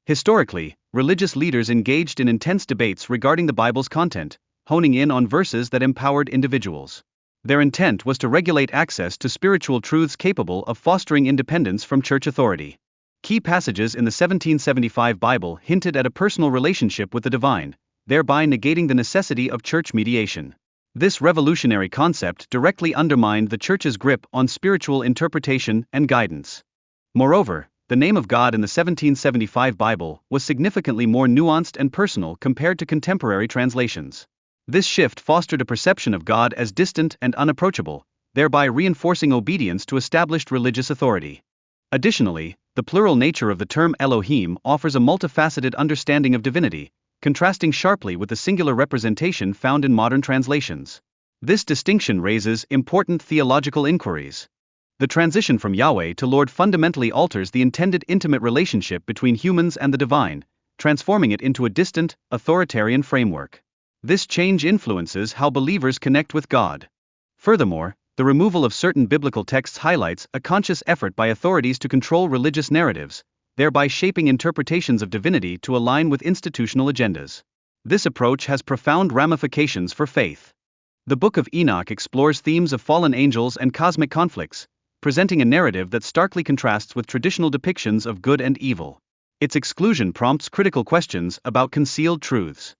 Historically, religious leaders engaged in intense debates regarding the Bible's content, honing in on verses that empowered individuals. Their intent was to regulate access to spiritual truths capable of fostering independence from church authority. Key passages in the 1775 Bible hinted at a personal relationship with the divine, thereby negating the necessity of church mediation. This revolutionary concept directly undermined the church's grip on spiritual interpretation and guidance. Moreover, the name of God in the 1775 Bible was significantly more nuanced and personal compared to contemporary translations. This shift fostered a perception of God as distant and unapproachable, thereby reinforcing obedience to established religious authority. Additionally, the plural nature of the term Elohim offers a multifaceted understanding of divinity, contrasting sharply with the singular representation found in modern translations. This distinction raises important theological inquiries. The transition from Yahweh to Lord fundamentally alters the intended intimate relationship between humans and the divine, transforming it into a distant, authoritarian framework. This change influences how believers connect with God. Furthermore, the removal of certain biblical texts highlights a conscious effort by authorities to control religious narratives, thereby shaping interpretations of divinity to align with institutional agendas. This approach has profound ramifications for faith. The Book of Enoch explores themes of fallen angels and cosmic conflicts, presenting a narrative that starkly contrasts with traditional depictions of good and evil. Its exclusion prompts critical questions about concealed truths.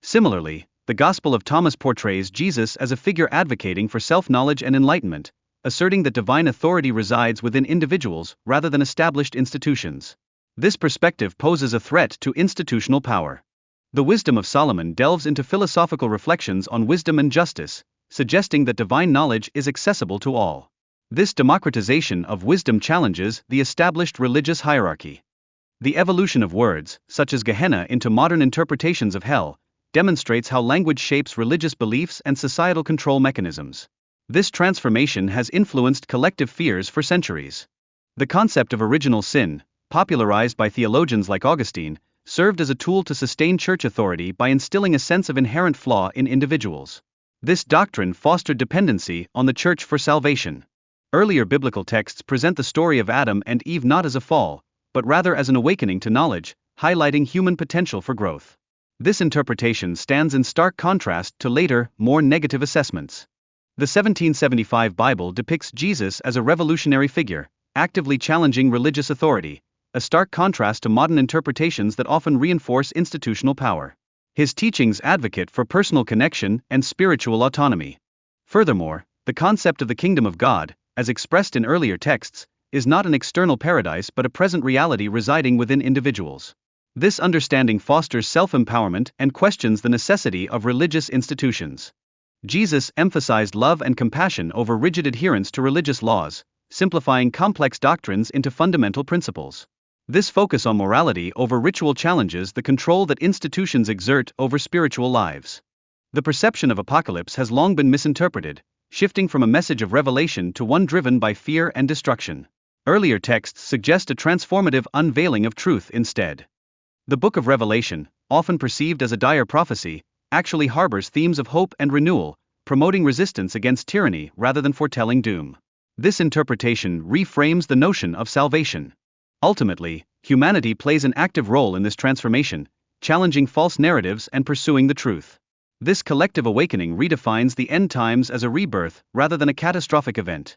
Similarly, the Gospel of Thomas portrays Jesus as a figure advocating for self-knowledge and enlightenment, asserting that divine authority resides within individuals rather than established institutions. This perspective poses a threat to institutional power. The Wisdom of Solomon delves into philosophical reflections on wisdom and justice, suggesting that divine knowledge is accessible to all. This democratization of wisdom challenges the established religious hierarchy. The evolution of words, such as Gehenna, into modern interpretations of hell, demonstrates how language shapes religious beliefs and societal control mechanisms. This transformation has influenced collective fears for centuries. The concept of original sin, popularized by theologians like Augustine, served as a tool to sustain church authority by instilling a sense of inherent flaw in individuals. This doctrine fostered dependency on the church for salvation. Earlier biblical texts present the story of Adam and Eve not as a fall, but rather as an awakening to knowledge, highlighting human potential for growth. This interpretation stands in stark contrast to later, more negative assessments. The 1775 Bible depicts Jesus as a revolutionary figure, actively challenging religious authority, a stark contrast to modern interpretations that often reinforce institutional power. His teachings advocate for personal connection and spiritual autonomy. Furthermore, the concept of the kingdom of God, as expressed in earlier texts, is not an external paradise but a present reality residing within individuals. This understanding fosters self-empowerment and questions the necessity of religious institutions. Jesus emphasized love and compassion over rigid adherence to religious laws, simplifying complex doctrines into fundamental principles. This focus on morality over ritual challenges the control that institutions exert over spiritual lives. The perception of apocalypse has long been misinterpreted, shifting from a message of revelation to one driven by fear and destruction. Earlier texts suggest a transformative unveiling of truth instead. The Book of Revelation, often perceived as a dire prophecy, actually harbors themes of hope and renewal, promoting resistance against tyranny rather than foretelling doom. This interpretation reframes the notion of salvation. Ultimately, humanity plays an active role in this transformation, challenging false narratives and pursuing the truth. This collective awakening redefines the end times as a rebirth rather than a catastrophic event.